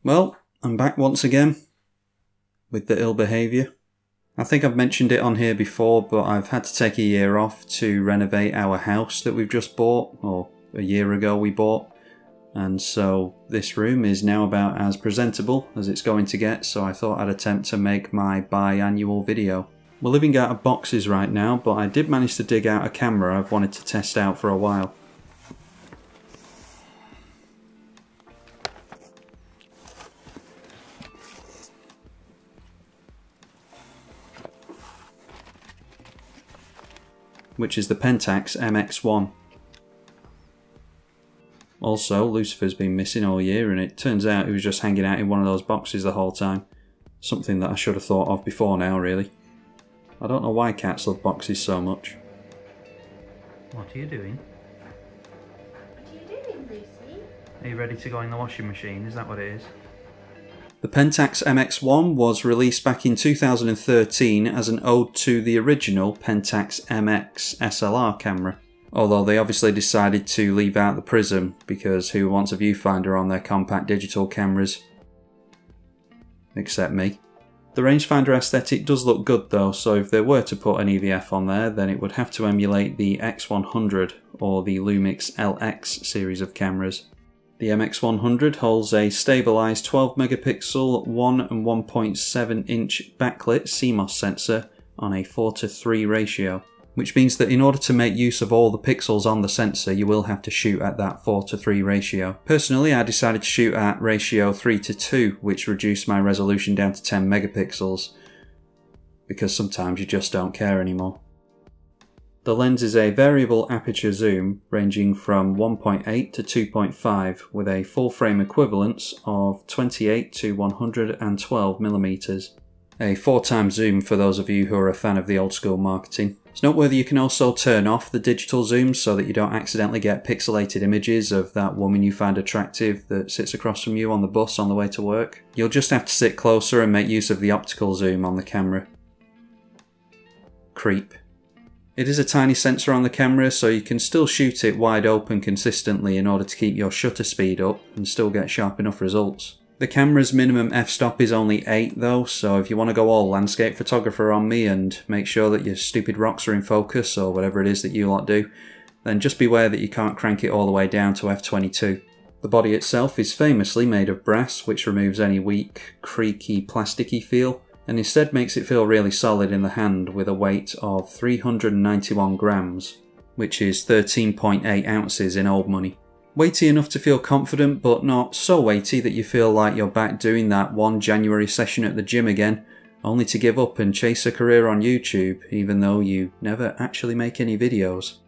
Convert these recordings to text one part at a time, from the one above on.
Well, I'm back once again with the ill behaviour. I think I've mentioned it on here before, but I've had to take a year off to renovate our house that we've just bought, or a year ago we bought. And so this room is now about as presentable as it's going to get, so I thought I'd attempt to make my biannual video. We're living out of boxes right now, but I did manage to dig out a camera I've wanted to test out for a while. Which is the Pentax MX1. Also, Lucifer's been missing all year, and it turns out he was just hanging out in one of those boxes the whole time. Something that I should have thought of before now, really. I don't know why cats love boxes so much. What are you doing? What are you doing, Lucy? Are you ready to go in the washing machine? Is that what it is? The Pentax MX1 was released back in 2013 as an ode to the original Pentax MX SLR camera. Although they obviously decided to leave out the prism, because who wants a viewfinder on their compact digital cameras? Except me. The rangefinder aesthetic does look good though, so if they were to put an EVF on there, then it would have to emulate the X100 or the Lumix LX series of cameras. The MX100 holds a stabilised 12 megapixel 1 and 1.7 inch backlit CMOS sensor on a 4:3 ratio, which means that in order to make use of all the pixels on the sensor you will have to shoot at that 4:3 ratio. Personally, I decided to shoot at ratio 3:2, which reduced my resolution down to 10 megapixels, because sometimes you just don't care anymore. The lens is a variable aperture zoom ranging from 1.8 to 2.5 with a full frame equivalence of 28 to 112 mm. A 4x zoom for those of you who are a fan of the old school marketing. It's noteworthy you can also turn off the digital zoom so that you don't accidentally get pixelated images of that woman you find attractive that sits across from you on the bus on the way to work. You'll just have to sit closer and make use of the optical zoom on the camera. Creep. It is a tiny sensor on the camera, so you can still shoot it wide open consistently in order to keep your shutter speed up and still get sharp enough results. The camera's minimum f-stop is only 8 though, so if you want to go all landscape photographer on me and make sure that your stupid rocks are in focus or whatever it is that you lot do, then just beware that you can't crank it all the way down to f22. The body itself is famously made of brass, which removes any weak, creaky, plasticky feel, and instead makes it feel really solid in the hand with a weight of 391 grams, which is 13.8 ounces in old money. Weighty enough to feel confident, but not so weighty that you feel like you're back doing that one January session at the gym again, only to give up and chase a career on YouTube, even though you never actually make any videos.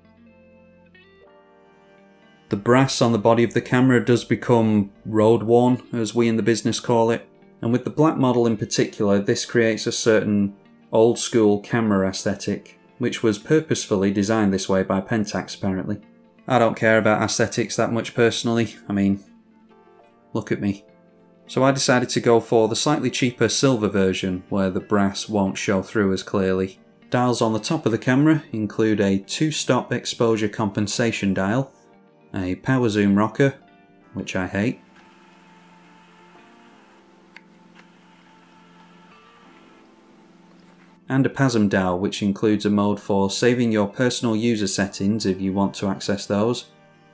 The brass on the body of the camera does become road worn, as we in the business call it. And with the black model in particular, this creates a certain old school camera aesthetic, which was purposefully designed this way by Pentax apparently. I don't care about aesthetics that much personally, I mean, look at me. So I decided to go for the slightly cheaper silver version, where the brass won't show through as clearly. Dials on the top of the camera include a 2-stop exposure compensation dial, a power zoom rocker, which I hate, and a PASM dial, which includes a mode for saving your personal user settings if you want to access those,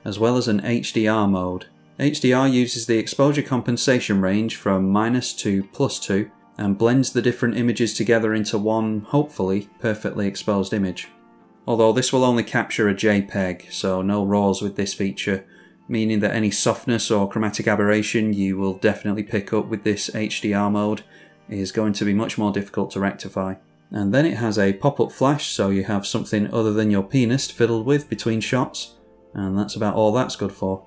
as well as an HDR mode. HDR uses the exposure compensation range from -2 to +2 and blends the different images together into one, hopefully, perfectly exposed image. Although this will only capture a JPEG, so no RAWs with this feature, meaning that any softness or chromatic aberration you will definitely pick up with this HDR mode is going to be much more difficult to rectify. And then it has a pop-up flash, so you have something other than your penis fiddled with between shots, and that's about all that's good for.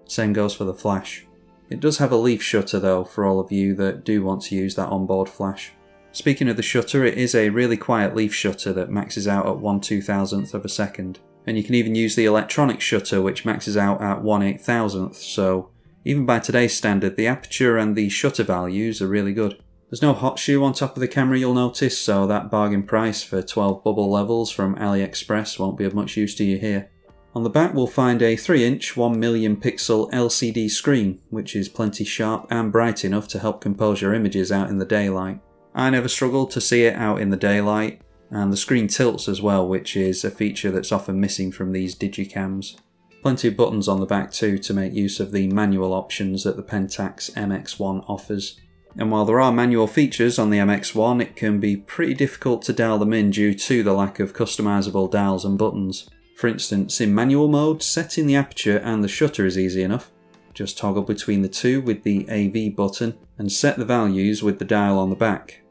Same goes for the flash. It does have a leaf shutter though, for all of you that do want to use that onboard flash. Speaking of the shutter, it is a really quiet leaf shutter that maxes out at 1/2000th of a second. And you can even use the electronic shutter, which maxes out at 1/8000th, so even by today's standard, the aperture and the shutter values are really good. There's no hot shoe on top of the camera, you'll notice, so that bargain price for 12 bubble levels from AliExpress won't be of much use to you here. On the back we'll find a 3-inch 1 million pixel LCD screen, which is plenty sharp and bright enough to help compose your images out in the daylight. I never struggled to see it out in the daylight, and the screen tilts as well, which is a feature that's often missing from these digicams. Plenty of buttons on the back too to make use of the manual options that the Pentax MX1 offers. And while there are manual features on the MX1, it can be pretty difficult to dial them in due to the lack of customizable dials and buttons. For instance, in manual mode, setting the aperture and the shutter is easy enough. Just toggle between the two with the AV button and set the values with the dial on the back.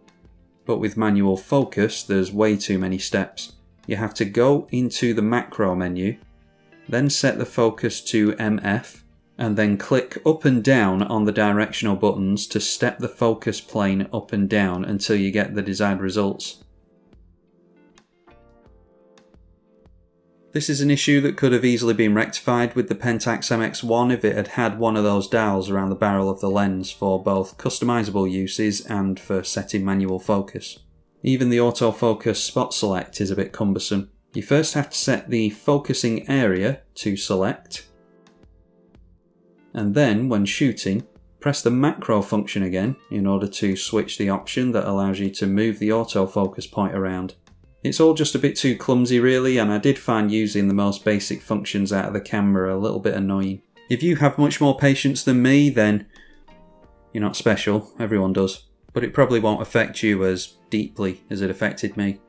But with manual focus, there's way too many steps. You have to go into the macro menu, then set the focus to MF, and then click up and down on the directional buttons to step the focus plane up and down until you get the desired results. This is an issue that could have easily been rectified with the Pentax MX1 if it had had one of those dials around the barrel of the lens for both customizable uses and for setting manual focus. Even the autofocus spot select is a bit cumbersome. You first have to set the focusing area to select, and then when shooting, press the macro function again in order to switch the option that allows you to move the autofocus point around. It's all just a bit too clumsy really, and I did find using the most basic functions out of the camera a little bit annoying. If you have much more patience than me, then you're not special, everyone does. But it probably won't affect you as deeply as it affected me.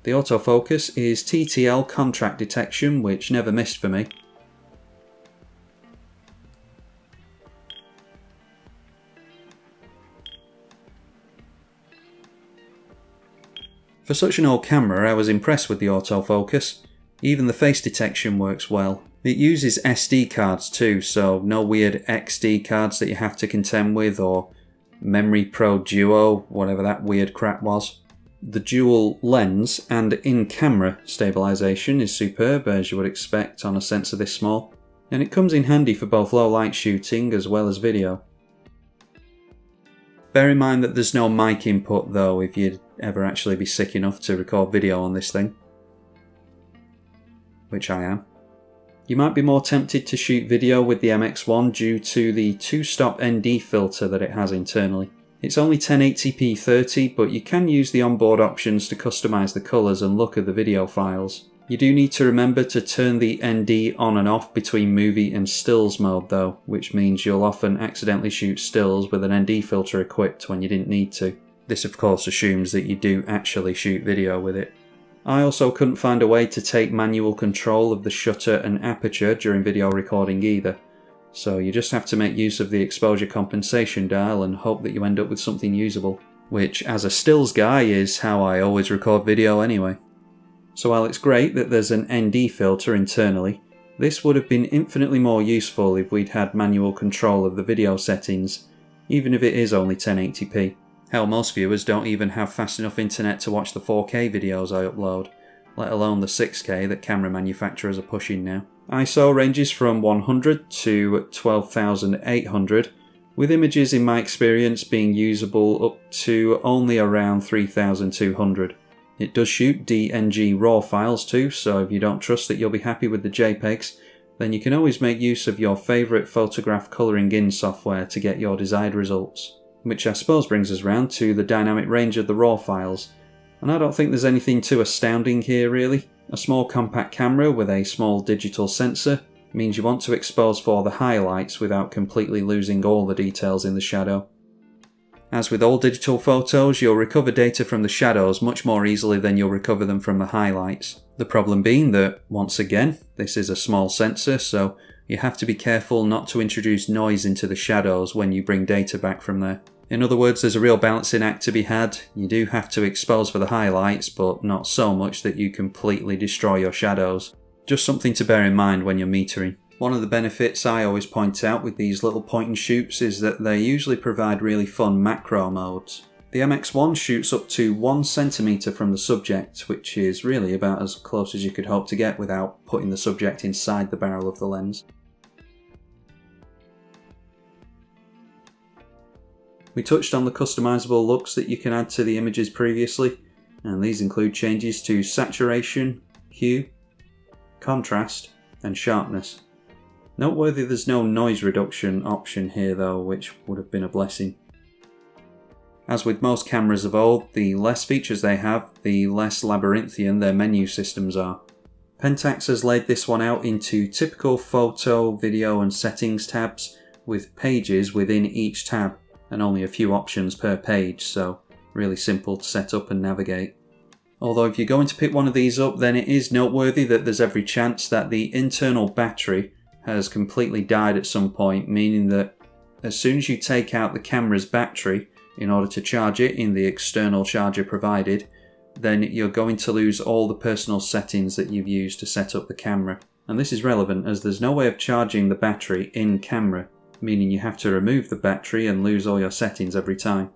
The autofocus is TTL contract detection, which never missed for me. For such an old camera, I was impressed with the autofocus. Even the face detection works well. It uses SD cards too, so no weird XD cards that you have to contend with, or Memory Pro Duo, whatever that weird crap was. The dual lens and in-camera stabilisation is superb, as you would expect on a sensor this small, and it comes in handy for both low light shooting as well as video. Bear in mind that there's no mic input though if you'd ever actually be sick enough to record video on this thing, which I am. You might be more tempted to shoot video with the MX1 due to the 2-stop ND filter that it has internally. It's only 1080p 30, but you can use the onboard options to customise the colours and look of the video files. You do need to remember to turn the ND on and off between movie and stills mode though, which means you'll often accidentally shoot stills with an ND filter equipped when you didn't need to. This of course assumes that you do actually shoot video with it. I also couldn't find a way to take manual control of the shutter and aperture during video recording either, so you just have to make use of the exposure compensation dial and hope that you end up with something usable, which as a stills guy is how I always record video anyway. So while it's great that there's an ND filter internally, this would have been infinitely more useful if we'd had manual control of the video settings, even if it is only 1080p. Hell, most viewers don't even have fast enough internet to watch the 4K videos I upload, let alone the 6K that camera manufacturers are pushing now. ISO ranges from 100 to 12,800, with images in my experience being usable up to only around 3,200. It does shoot DNG RAW files too, so if you don't trust that you'll be happy with the JPEGs, then you can always make use of your favourite photograph colouring in software to get your desired results. Which I suppose brings us round to the dynamic range of the RAW files, and I don't think there's anything too astounding here really. A small compact camera with a small digital sensor means you want to expose for the highlights without completely losing all the details in the shadow. As with all digital photos, you'll recover data from the shadows much more easily than you'll recover them from the highlights. The problem being that, once again, this is a small sensor, so you have to be careful not to introduce noise into the shadows when you bring data back from there. In other words, there's a real balancing act to be had. You do have to expose for the highlights, but not so much that you completely destroy your shadows. Just something to bear in mind when you're metering. One of the benefits I always point out with these little point and shoots is that they usually provide really fun macro modes. The MX1 shoots up to 1 centimetre from the subject, which is really about as close as you could hope to get without putting the subject inside the barrel of the lens. We touched on the customisable looks that you can add to the images previously, and these include changes to saturation, hue, contrast, and sharpness. Noteworthy there's no noise reduction option here though, which would have been a blessing. As with most cameras of old, the less features they have, the less labyrinthian their menu systems are. Pentax has laid this one out into typical photo, video and settings tabs, with pages within each tab, and only a few options per page, so really simple to set up and navigate. Although if you're going to pick one of these up, then it is noteworthy that there's every chance that the internal battery has completely died at some point, meaning that as soon as you take out the camera's battery in order to charge it in the external charger provided, then you're going to lose all the personal settings that you've used to set up the camera. And this is relevant as there's no way of charging the battery in camera, meaning you have to remove the battery and lose all your settings every time.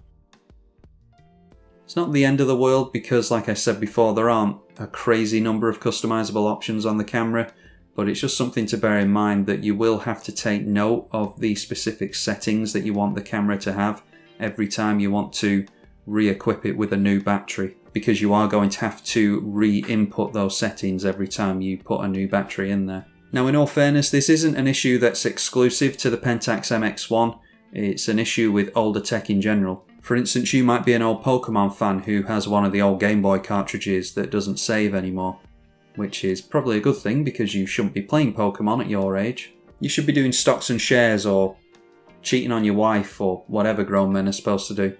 It's not the end of the world because, like I said before, there aren't a crazy number of customizable options on the camera, but it's just something to bear in mind that you will have to take note of the specific settings that you want the camera to have every time you want to re-equip it with a new battery, because you are going to have to re-input those settings every time you put a new battery in there. Now, in all fairness, this isn't an issue that's exclusive to the Pentax MX1, it's an issue with older tech in general. For instance, you might be an old Pokemon fan who has one of the old Game Boy cartridges that doesn't save anymore, which is probably a good thing because you shouldn't be playing Pokemon at your age. You should be doing stocks and shares or cheating on your wife or whatever grown men are supposed to do.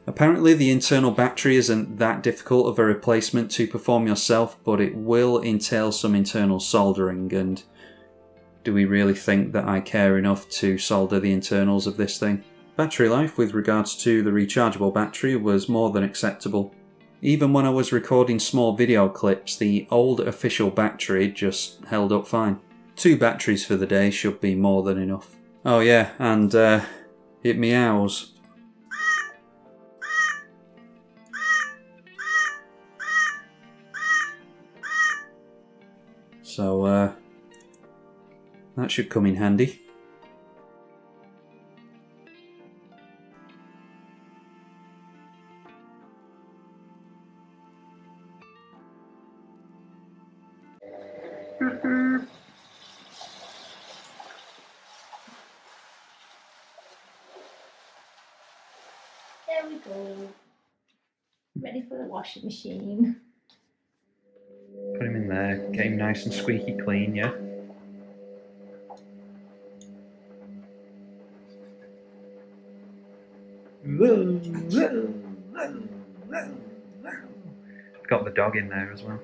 Apparently the internal battery isn't that difficult of a replacement to perform yourself, but it will entail some internal soldering, and do we really think that I care enough to solder the internals of this thing? Battery life with regards to the rechargeable battery was more than acceptable. Even when I was recording small video clips, the old official battery just held up fine. 2 batteries for the day should be more than enough. Oh yeah, and it meows. So that should come in handy. There we go. Ready for the washing machine. Put him in there, get him nice and squeaky clean, yeah? Got the dog in there as well.